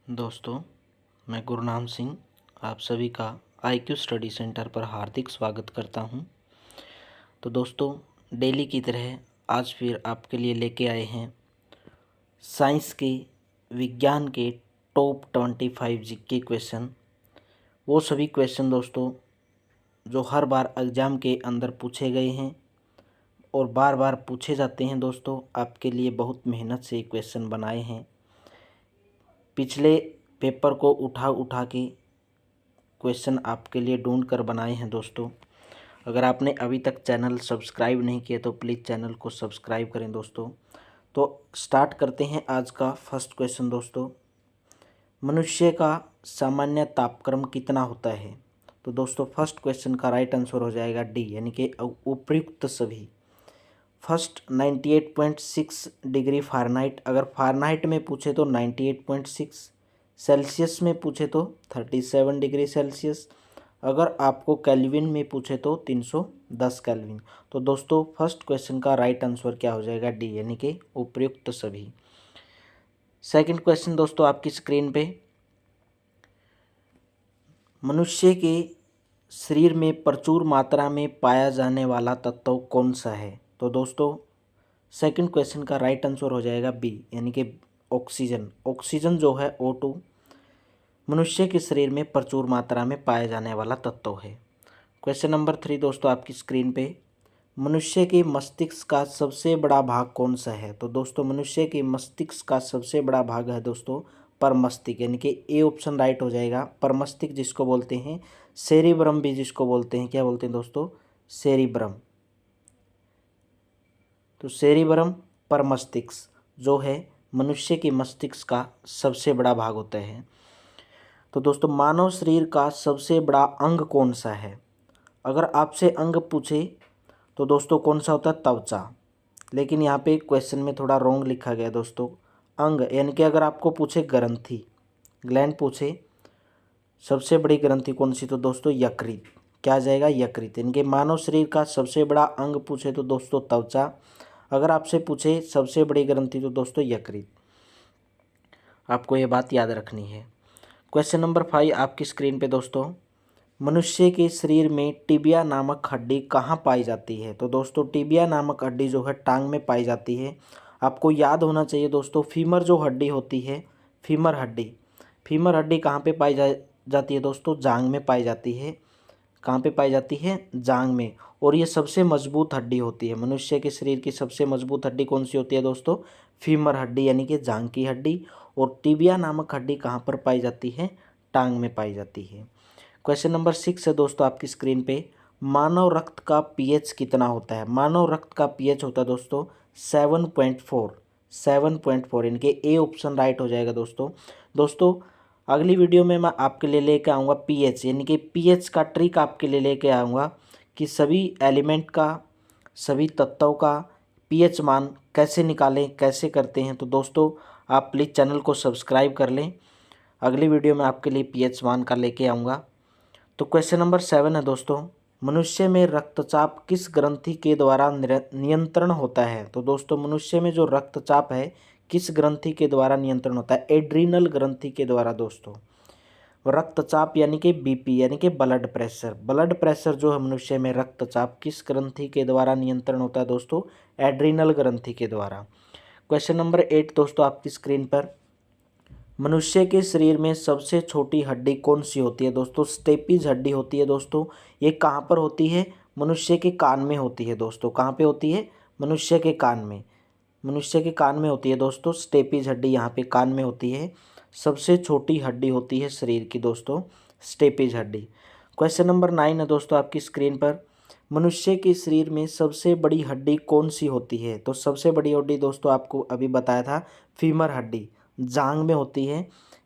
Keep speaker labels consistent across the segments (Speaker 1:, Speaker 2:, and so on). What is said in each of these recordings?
Speaker 1: दोस्तों, मैं गुरनाम सिंह आप सभी का IQ स्टडी सेंटर पर हार्दिक स्वागत करता हूं। तो दोस्तों, डेली की तरह आज फिर आपके लिए लेके आए हैं साइंस के विज्ञान के टॉप 25 जीके क्वेश्चन। वो सभी क्वेश्चन दोस्तों जो हर बार एग्ज़ाम के अंदर पूछे गए हैं और बार बार पूछे जाते हैं। दोस्तों, आपके लिए बहुत मेहनत से क्वेश्चन बनाए हैं। पिछले पेपर को उठा उठा के क्वेश्चन आपके लिए ढूंढ कर बनाए हैं। दोस्तों, अगर आपने अभी तक चैनल सब्सक्राइब नहीं किया तो प्लीज़ चैनल को सब्सक्राइब करें। दोस्तों, तो स्टार्ट करते हैं आज का फर्स्ट क्वेश्चन। दोस्तों, मनुष्य का सामान्य तापक्रम कितना होता है? तो दोस्तों, फर्स्ट क्वेश्चन का राइट आंसर हो जाएगा डी, यानी कि उपयुक्त सभी। First 98.6 degree Fahrenheit. अगर फ़ारेनहाइट में पूछे तो 98.6, सेल्सियस में पूछे तो 37 डिग्री सेल्सियस, अगर आपको केल्विन में पूछे तो 310 केल्विन। तो दोस्तों, फर्स्ट क्वेश्चन का राइट आंसर क्या हो जाएगा? डी, यानी कि उपयुक्त सभी। सेकंड क्वेश्चन दोस्तों आपकी स्क्रीन पे, मनुष्य के शरीर में प्रचुर मात्रा में पाया जाने वाला तत्व कौन सा है? तो दोस्तों, सेकंड क्वेश्चन का राइट आंसर हो जाएगा बी, यानी कि ऑक्सीजन। ऑक्सीजन जो है O2 मनुष्य के शरीर में प्रचुर मात्रा में पाया जाने वाला तत्व है। क्वेश्चन नंबर 3 दोस्तों आपकी स्क्रीन पे, मनुष्य के मस्तिष्क का सबसे बड़ा भाग कौन सा है? तो दोस्तों, मनुष्य के मस्तिष्क का सबसे बड़ा भाग है दोस्तों परमस्तिष्क, यानी कि ए ऑप्शन राइट हो जाएगा। परमस्तिष्क जिसको बोलते हैं, सेरिब्रम भी जिसको बोलते हैं, क्या बोलते हैं दोस्तों? सेरिब्रम। तो सेरिब्रम परमस्तिष्क जो है मनुष्य के मस्तिष्क का सबसे बड़ा भाग होता है। तो दोस्तों, मानव शरीर का सबसे बड़ा अंग कौन सा है? अगर आपसे अंग पूछे तो दोस्तों कौन सा होता है? त्वचा। लेकिन यहाँ पे क्वेश्चन में थोड़ा रॉन्ग लिखा गया दोस्तों। अंग यानी कि अगर आपको पूछे ग्रंथि, ग्लैंड पूछे सबसे बड़ी ग्रंथि कौन सी, तो दोस्तों यकृत। क्या आ जाएगा? यकृत। यानी कि मानव शरीर का सबसे बड़ा अंग पूछे तो दोस्तों त्वचा, अगर आपसे पूछे सबसे बड़ी ग्रंथि तो दोस्तों यकृत। आपको ये बात याद रखनी है। क्वेश्चन नंबर 5 आपकी स्क्रीन पे दोस्तों, मनुष्य के शरीर में टिबिया नामक हड्डी कहाँ पाई जाती है? तो दोस्तों, टिबिया नामक हड्डी जो है टांग में पाई जाती है। आपको याद होना चाहिए दोस्तों, फीमर जो हड्डी होती है, फीमर हड्डी, फीमर हड्डी कहाँ पे पाई जाती है दोस्तों? जांघ में पाई जाती है। कहाँ पे पाई जाती है? जांघ में। और ये सबसे मजबूत हड्डी होती है। मनुष्य के शरीर की सबसे मजबूत हड्डी कौन सी होती है दोस्तों? फीमर हड्डी, यानी कि जांघ की हड्डी। और टिबिया नामक हड्डी कहाँ पर पाई जाती है? टांग में पाई जाती है। क्वेश्चन नंबर 6 है दोस्तों आपकी स्क्रीन पे, मानव रक्त का पीएच कितना होता है? मानव रक्त का पीएच होता है दोस्तों 7.4, 7.4, इनके ए ऑप्शन राइट हो जाएगा दोस्तों। दोस्तों, अगली वीडियो में मैं आपके लिए लेके आऊँगा पीएच, यानी कि पीएच का ट्रिक आपके लिए लेके आऊँगा कि सभी एलिमेंट का, सभी तत्वों का पीएच मान कैसे निकालें, कैसे करते हैं। तो दोस्तों, आप प्लीज़ चैनल को सब्सक्राइब कर लें। अगली वीडियो में आपके लिए पीएच मान का लेके आऊँगा। तो क्वेश्चन नंबर 7 है दोस्तों, मनुष्य में रक्तचाप किस ग्रंथि के द्वारा नियंत्रण होता है? तो दोस्तों, मनुष्य में जो रक्तचाप है किस ग्रंथि के द्वारा नियंत्रण होता है? एड्रीनल ग्रंथि के द्वारा दोस्तों। रक्तचाप यानी कि बीपी, यानी कि ब्लड प्रेशर, ब्लड प्रेशर जो है मनुष्य में रक्तचाप किस ग्रंथि के द्वारा नियंत्रण होता है दोस्तों? एड्रीनल ग्रंथि के द्वारा। क्वेश्चन नंबर 8 दोस्तों आपकी स्क्रीन पर, मनुष्य के शरीर में सबसे छोटी हड्डी कौन सी होती है? दोस्तों, स्टेपीज हड्डी होती है दोस्तों। ये कहाँ पर होती है? मनुष्य के कान में होती है दोस्तों। कहाँ पे होती है? मनुष्य के कान में, मनुष्य के कान में होती है दोस्तों। स्टेपीज हड्डी यहाँ पे कान में होती है। सबसे छोटी हड्डी होती है शरीर की दोस्तों स्टेपीज हड्डी। क्वेश्चन नंबर 9 है दोस्तों आपकी स्क्रीन पर, मनुष्य के शरीर में सबसे बड़ी हड्डी कौन सी होती है? तो सबसे बड़ी हड्डी दोस्तों आपको अभी बताया था, फीमर हड्डी, जांघ में होती है।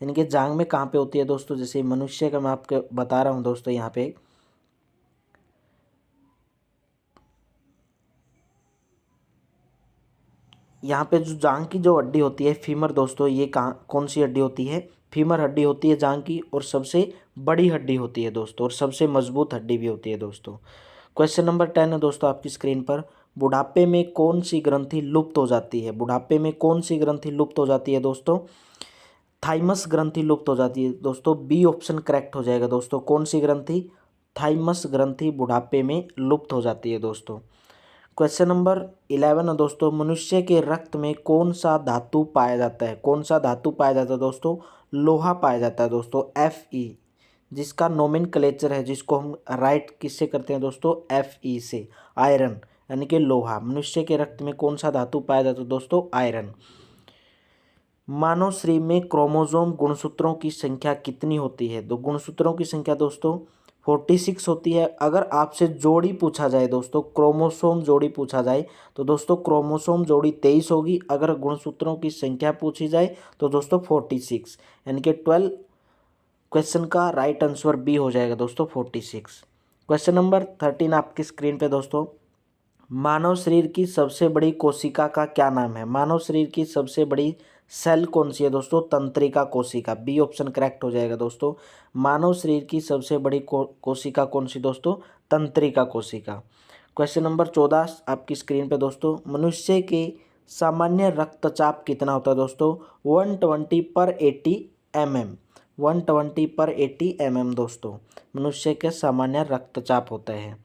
Speaker 1: यानी कि जांघ में कहाँ पे होती है दोस्तों? जैसे मनुष्य का मैं आपको बता रहा हूँ दोस्तों, यहाँ पे जो जांघ की जो हड्डी होती है फीमर दोस्तों, ये कहाँ, कौन सी हड्डी होती है? फीमर हड्डी होती है जांघ की, और सबसे बड़ी हड्डी होती है दोस्तों, और सबसे मजबूत हड्डी भी होती है दोस्तों। क्वेश्चन नंबर 10 है दोस्तों आपकी स्क्रीन पर, बुढ़ापे में कौन सी ग्रंथि लुप्त हो जाती है? बुढ़ापे में कौन सी ग्रंथि लुप्त हो जाती है दोस्तों? थाइमस ग्रंथि लुप्त हो जाती है दोस्तों, बी ऑप्शन करेक्ट हो जाएगा दोस्तों। कौन सी ग्रंथि? थाइमस ग्रंथि बुढ़ापे में लुप्त हो जाती है दोस्तों। क्वेश्चन नंबर 11 है दोस्तों, मनुष्य के रक्त में कौन सा धातु पाया जाता है? कौन सा धातु पाया जाता है दोस्तों? लोहा पाया जाता है दोस्तों, Fe, जिसका नोमेनक्लेचर है, जिसको हम राइट किससे करते हैं दोस्तों? Fe से, आयरन यानी कि लोहा। मनुष्य के रक्त में कौन सा धातु पाया जाता है दोस्तों? आयरन। मानव शरीर में क्रोमोसोम गुणसूत्रों की संख्या कितनी होती है? तो गुणसूत्रों की संख्या दोस्तों 46 होती है। अगर आपसे जोड़ी पूछा जाए दोस्तों, क्रोमोसोम जोड़ी पूछा जाए तो दोस्तों क्रोमोसोम जोड़ी 23 होगी। अगर गुणसूत्रों की संख्या पूछी जाए तो दोस्तों 46, यानी कि 12। क्वेश्चन का राइट आंसर बी हो जाएगा दोस्तों 46। क्वेश्चन नंबर 13 आपकी स्क्रीन पे दोस्तों, मानव शरीर की सबसे बड़ी कोशिका का क्या नाम है? मानव शरीर की सबसे बड़ी सेल कौन सी है दोस्तों? तंत्रिका कोशिका, बी ऑप्शन करेक्ट हो जाएगा दोस्तों। मानव शरीर की सबसे बड़ी कोशिका कौन सी दोस्तों? तंत्रिका कोशिका। क्वेश्चन नंबर 14 आपकी स्क्रीन पे दोस्तों, मनुष्य के सामान्य रक्तचाप कितना होता है दोस्तों? 120/80 mm, 120/80 mm दोस्तों मनुष्य के सामान्य रक्तचाप होता है।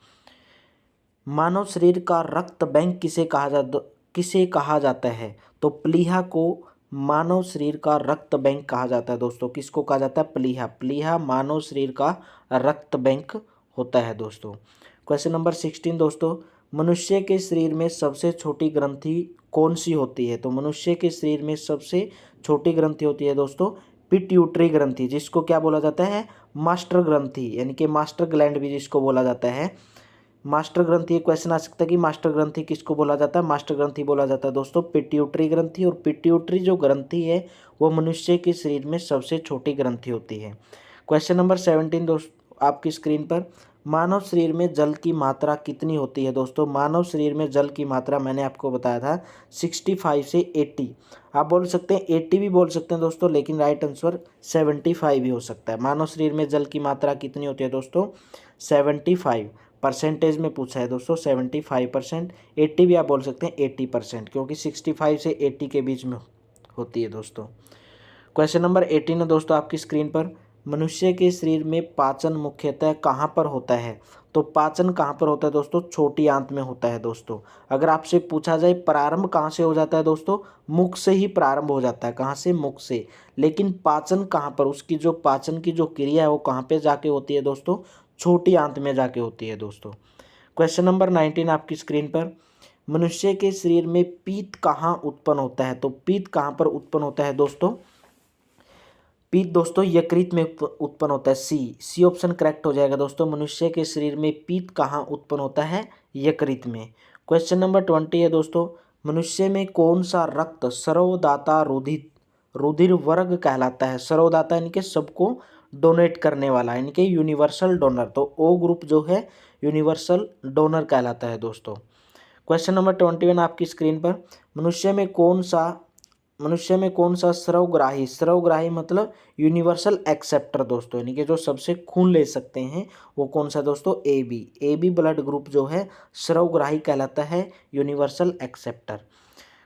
Speaker 1: मानव शरीर का रक्त बैंक किसे कहा जाता है? तो प्लीहा को मानव शरीर का रक्त बैंक कहा जाता है दोस्तों। किसको कहा जाता है? प्लीहा। प्लीहा मानव शरीर का रक्त बैंक होता है दोस्तों। क्वेश्चन नंबर 16 दोस्तों, मनुष्य के शरीर में सबसे छोटी ग्रंथि कौन सी होती है? तो मनुष्य के शरीर में सबसे छोटी ग्रंथि होती है दोस्तों पिट्यूटरी ग्रंथि, जिसको क्या बोला जाता है? मास्टर ग्रंथि, यानी कि मास्टर ग्लैंड भी जिसको बोला जाता है। मास्टर ग्रंथि, क्वेश्चन आ सकता है कि मास्टर ग्रंथि किसको बोला जाता है? मास्टर ग्रंथि बोला जाता है दोस्तों पिट्यूटरी ग्रंथि। और पिट्यूटरी जो ग्रंथि है वो मनुष्य के शरीर में सबसे छोटी ग्रंथि होती है। क्वेश्चन नंबर 17 दोस्तों आपकी स्क्रीन पर, मानव शरीर में जल की मात्रा कितनी होती है दोस्तों? मानव शरीर में जल की मात्रा मैंने आपको बताया था 65 से 80। आप बोल सकते हैं 80 भी बोल सकते हैं दोस्तों, लेकिन राइट आंसर 75 भी हो सकता है। मानव शरीर में जल की मात्रा कितनी होती है दोस्तों? 75। परसेंटेज में पूछा है दोस्तों 75%। 80 भी आप बोल सकते हैं 80%, क्योंकि 65 से 80 के बीच में होती है दोस्तों। क्वेश्चन नंबर 18 है दोस्तों आपकी स्क्रीन पर, मनुष्य के शरीर में पाचन मुख्यतः कहाँ पर होता है? तो पाचन कहाँ पर होता है दोस्तों? छोटी आंत में होता है दोस्तों। अगर आपसे पूछा जाए प्रारंभ कहाँ से हो जाता है दोस्तों? मुख से ही प्रारंभ हो जाता है। कहाँ से? मुख से। लेकिन पाचन कहाँ पर, उसकी जो पाचन की जो क्रिया है वो कहाँ पे जाके होती है दोस्तों? छोटी आंत में जाके होती है दोस्तों। क्वेश्चन नंबर 19 आपकी स्क्रीन पर, मनुष्य के शरीर में पीत कहाँ उत्पन्न होता है? तो पीत कहाँ पर उत्पन्न होता है दोस्तों? पीत दोस्तों यकृत में उत्पन्न होता है। सी ऑप्शन करेक्ट हो जाएगा दोस्तों। मनुष्य के शरीर में पीत कहाँ उत्पन्न होता है? यकृत में। क्वेश्चन नंबर 20 है दोस्तों, मनुष्य में कौन सा रक्त सर्वदाता रुधिर वर्ग कहलाता है? सर्वदाता यानी कि सबको डोनेट करने वाला, यानी कि यूनिवर्सल डोनर। तो ओ ग्रुप जो है यूनिवर्सल डोनर कहलाता है दोस्तों। क्वेश्चन नंबर 21 आपकी स्क्रीन पर, मनुष्य में कौन सा स्रवग्राही मतलब यूनिवर्सल एक्सेप्टर दोस्तों, यानी कि जो सबसे खून ले सकते हैं, वो कौन सा दोस्तों? ए बी ब्लड ग्रुप जो है स्रवग्राही कहलाता है, यूनिवर्सल एक्सेप्टर।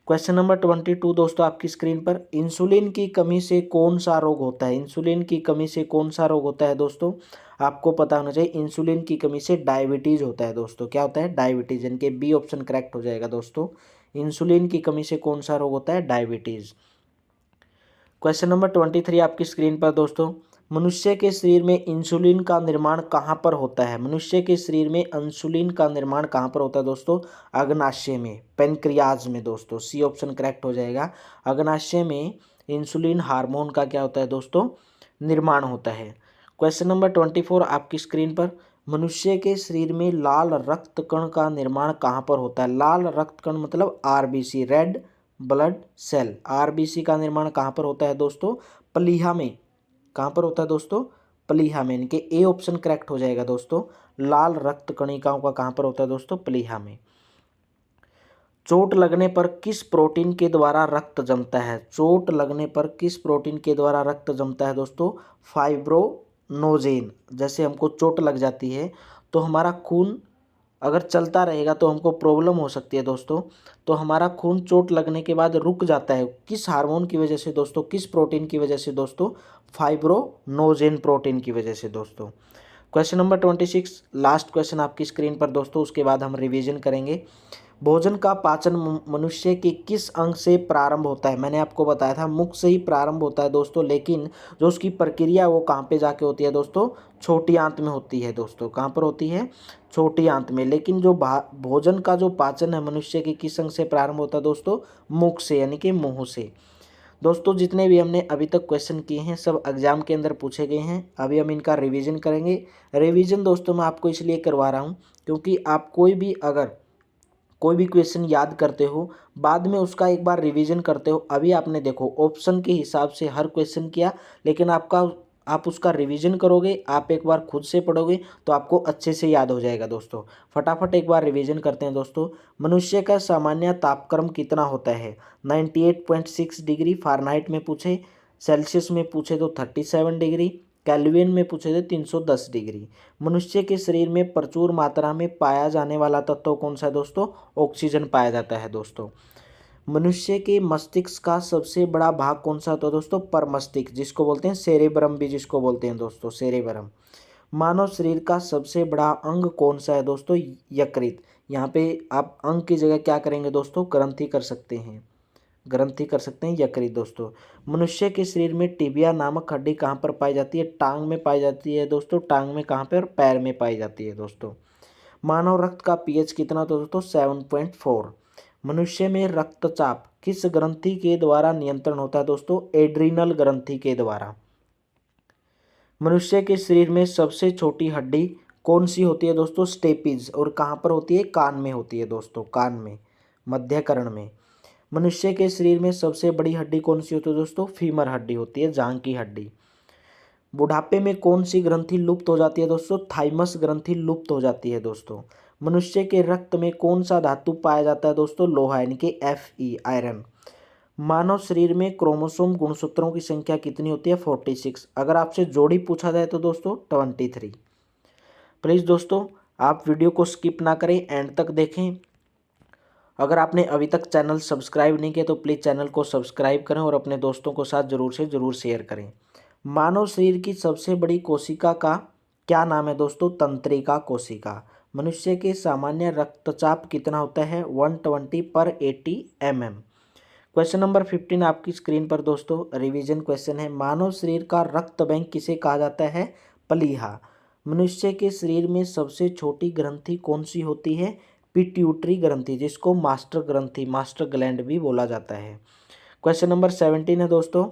Speaker 1: क्वेश्चन नंबर 22 दोस्तों आपकी स्क्रीन पर, इंसुलिन की कमी से कौन सा रोग होता है? इंसुलिन की कमी से कौन सा रोग होता है दोस्तों? आपको पता होना चाहिए, इंसुलिन की कमी से डायबिटीज होता है दोस्तों। क्या होता है? डायबिटीज, यानी कि बी ऑप्शन करेक्ट हो जाएगा दोस्तों। इंसुलिन की कमी से कौन सा रोग होता है? डायबिटीज। क्वेश्चन नंबर 23 आपकी स्क्रीन पर दोस्तों, मनुष्य के शरीर में इंसुलिन का निर्माण कहाँ पर होता है? मनुष्य के शरीर में इंसुलिन का निर्माण कहाँ पर होता है दोस्तों? अग्नाशय में, पेनक्रियाज में दोस्तों। सी ऑप्शन करेक्ट हो जाएगा। अग्नाशय में इंसुलिन हार्मोन का क्या होता है दोस्तों? निर्माण होता है। क्वेश्चन नंबर 24 आपकी स्क्रीन पर, मनुष्य के शरीर में लाल रक्त कण का निर्माण कहाँ पर होता है? लाल रक्त कण मतलब RBC, red blood cell. RBC का निर्माण कहाँ पर होता है दोस्तों? प्लीहा में। कहाँ पर होता है दोस्तों? प्लीहा में, यानी कि ए ऑप्शन करेक्ट हो जाएगा दोस्तों। लाल रक्त कणिकाओं का कहाँ पर होता है दोस्तों? प्लीहा में। चोट लगने पर किस प्रोटीन के द्वारा रक्त जमता है? चोट लगने पर किस प्रोटीन के द्वारा रक्त जमता है दोस्तों? फाइब्रोनोजेन। जैसे हमको चोट लग जाती है तो हमारा खून अगर चलता रहेगा तो हमको प्रॉब्लम हो सकती है दोस्तों। तो हमारा खून चोट लगने के बाद रुक जाता है, किस हार्मोन की वजह से दोस्तों, किस प्रोटीन की वजह से दोस्तों, फाइब्रोनोजेन प्रोटीन की वजह से दोस्तों। क्वेश्चन नंबर 26 लास्ट क्वेश्चन आपकी स्क्रीन पर दोस्तों, उसके बाद हम रिवीजन करेंगे। भोजन का पाचन मनुष्य के किस अंग से प्रारंभ होता है? मैंने आपको बताया था मुख से ही प्रारंभ होता है दोस्तों, लेकिन जो उसकी प्रक्रिया वो कहाँ पे जाके होती है दोस्तों, छोटी आंत में होती है दोस्तों। कहाँ पर होती है? छोटी आंत में। लेकिन जो भोजन का जो पाचन है मनुष्य के किस अंग से प्रारंभ होता है दोस्तों? मुख से, यानी कि मुंह से। दोस्तों जितने भी हमने अभी तक क्वेश्चन किए हैं सब एग्जाम के अंदर पूछे गए हैं। अभी हम इनका रिवीजन करेंगे। रिवीजन दोस्तों मैं आपको इसलिए करवा रहा हूँ क्योंकि आप कोई भी क्वेश्चन याद करते हो, बाद में उसका एक बार रिवीजन करते हो। अभी आपने देखो ऑप्शन के हिसाब से हर क्वेश्चन किया, लेकिन आप उसका रिवीजन करोगे, आप एक बार खुद से पढ़ोगे तो आपको अच्छे से याद हो जाएगा दोस्तों। फटाफट एक बार रिवीजन करते हैं दोस्तों। मनुष्य का सामान्य तापक्रम कितना होता है? 98.6 डिग्री फ़ारेनहाइट में पूछे, सेल्सियस में पूछे तो 37 डिग्री, केल्विन में पूछे थे 310 डिग्री। मनुष्य के शरीर में प्रचुर मात्रा में पाया जाने वाला तत्व कौन सा है दोस्तों? ऑक्सीजन पाया जाता है दोस्तों। मनुष्य के मस्तिष्क का सबसे बड़ा भाग कौन सा होता है दोस्तों? परमस्तिष्क, जिसको बोलते हैं सेरेब्रम भी जिसको बोलते हैं दोस्तों, सेरेब्रम। मानव शरीर का सबसे बड़ा अंग कौन सा है दोस्तों? यकृत। यहाँ पे आप अंग की जगह क्या करेंगे दोस्तों? ग्रंथि कर सकते हैं, ग्रंथि कर सकते हैं यकृत दोस्तों। मनुष्य के शरीर में टिबिया नामक हड्डी कहाँ पर पाई जाती है? टांग में पाई जाती है दोस्तों। टांग में कहाँ पर? पैर में पाई जाती है दोस्तों। मानव रक्त का पीएच कितना दोस्तों? 7.4। मनुष्य में रक्तचाप किस ग्रंथि के द्वारा नियंत्रण होता है दोस्तों? एड्रीनल ग्रंथि के द्वारा। मनुष्य के शरीर में सबसे छोटी हड्डी कौन सी होती है दोस्तों? स्टेपीज। और कहाँ पर होती है? कान में होती है दोस्तों, कान में, मध्यकर्ण में। मनुष्य के शरीर में सबसे बड़ी हड्डी कौन सी होती है दोस्तों? फीमर हड्डी होती है, जांघ की हड्डी। बुढ़ापे में कौन सी ग्रंथि लुप्त हो जाती है दोस्तों? थाइमस ग्रंथि लुप्त हो जाती है दोस्तों। मनुष्य के रक्त में कौन सा धातु पाया जाता है दोस्तों? लोहा, यानी कि Fe, आयरन। मानव शरीर में क्रोमोसोम गुणसूत्रों की संख्या कितनी होती है? 46। अगर आपसे जोड़ी पूछा जाए तो दोस्तों 23। प्लीज़ दोस्तों आप वीडियो को स्किप ना करें, एंड तक देखें। अगर आपने अभी तक चैनल सब्सक्राइब नहीं किया तो प्लीज़ चैनल को सब्सक्राइब करें और अपने दोस्तों के साथ ज़रूर से ज़रूर शेयर करें। मानव शरीर की सबसे बड़ी कोशिका का क्या नाम है दोस्तों? तंत्रिका कोशिका। मनुष्य के सामान्य रक्तचाप कितना होता है? 120/80 mm। क्वेश्चन नंबर 15 आपकी स्क्रीन पर दोस्तों रिवीजन क्वेश्चन है। मानव शरीर का रक्त बैंक किसे कहा जाता है? प्लीहा। मनुष्य के शरीर में सबसे छोटी ग्रंथि कौन सी होती है? पिट्यूटरी ग्रंथि, जिसको मास्टर ग्रंथि, मास्टर ग्लैंड भी बोला जाता है। क्वेश्चन नंबर 17 है दोस्तों,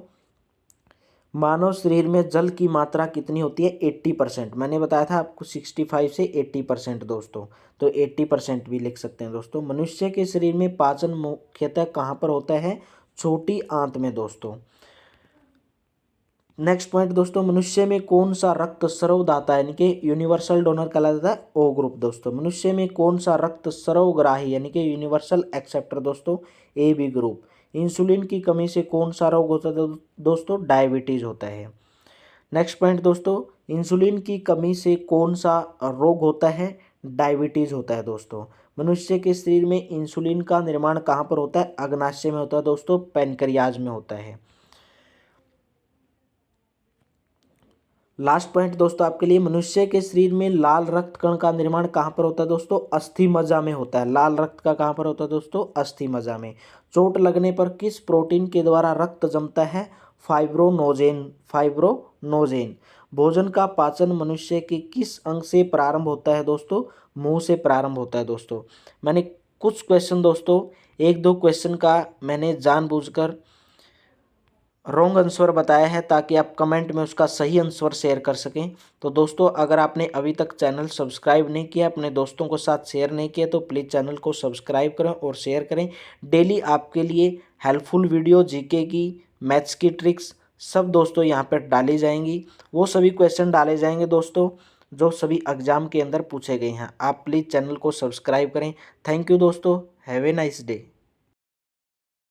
Speaker 1: मानव शरीर में जल की मात्रा कितनी होती है? 80%। मैंने बताया था आपको 65 से 80% दोस्तों, तो 80% भी लिख सकते हैं दोस्तों। मनुष्य के शरीर में पाचन मुख्यतः कहाँ पर होता है? छोटी आंत में दोस्तों। नेक्स्ट पॉइंट दोस्तों, मनुष्य में कौन सा रक्त सर्वदाता यानी कि यूनिवर्सल डोनर कहलाता है? ओ ग्रुप दोस्तों। मनुष्य में कौन सा रक्त सर्वग्राही यानी कि यूनिवर्सल एक्सेप्टर दोस्तों? A B group. इंसुलिन की कमी से कौन सा रोग होता है दोस्तों? डायबिटीज होता है। नेक्स्ट पॉइंट दोस्तों, इंसुलिन की कमी से कौन सा रोग होता है? डायबिटीज होता है दोस्तों। मनुष्य के शरीर में इंसुलिन का निर्माण कहाँ पर होता है? अग्नाशय में होता है दोस्तों, पैनक्रियाज में होता है। लास्ट पॉइंट दोस्तों आपके लिए, मनुष्य के शरीर में लाल रक्त कण का निर्माण कहाँ पर होता है दोस्तों? अस्थि मज्जा में होता है। लाल रक्त का कहाँ पर होता है दोस्तों? अस्थि मज्जा में। चोट लगने पर किस प्रोटीन के द्वारा रक्त जमता है? फाइब्रोनोजेन, फाइब्रोनोजेन। भोजन का पाचन मनुष्य के किस अंग से प्रारंभ होता है दोस्तों? मुंह से प्रारंभ होता है दोस्तों। मैंने कुछ क्वेश्चन दोस्तों, एक दो क्वेश्चन का मैंने जानबूझकर रॉन्ग आंसर बताया है ताकि आप कमेंट में उसका सही आंसर शेयर कर सकें। तो दोस्तों अगर आपने अभी तक चैनल सब्सक्राइब नहीं किया, अपने दोस्तों के साथ शेयर नहीं किया, तो प्लीज़ चैनल को सब्सक्राइब करें और शेयर करें। डेली आपके लिए हेल्पफुल वीडियो, जीके की, मैथ्स की ट्रिक्स सब दोस्तों यहाँ पर डाली जाएंगी। वो सभी क्वेश्चन डाले जाएंगे दोस्तों जो सभी एग्जाम के अंदर पूछे गए हैं। आप प्लीज़ चैनल को सब्सक्राइब करें। थैंक यू दोस्तों, हैव ए नाइस डे।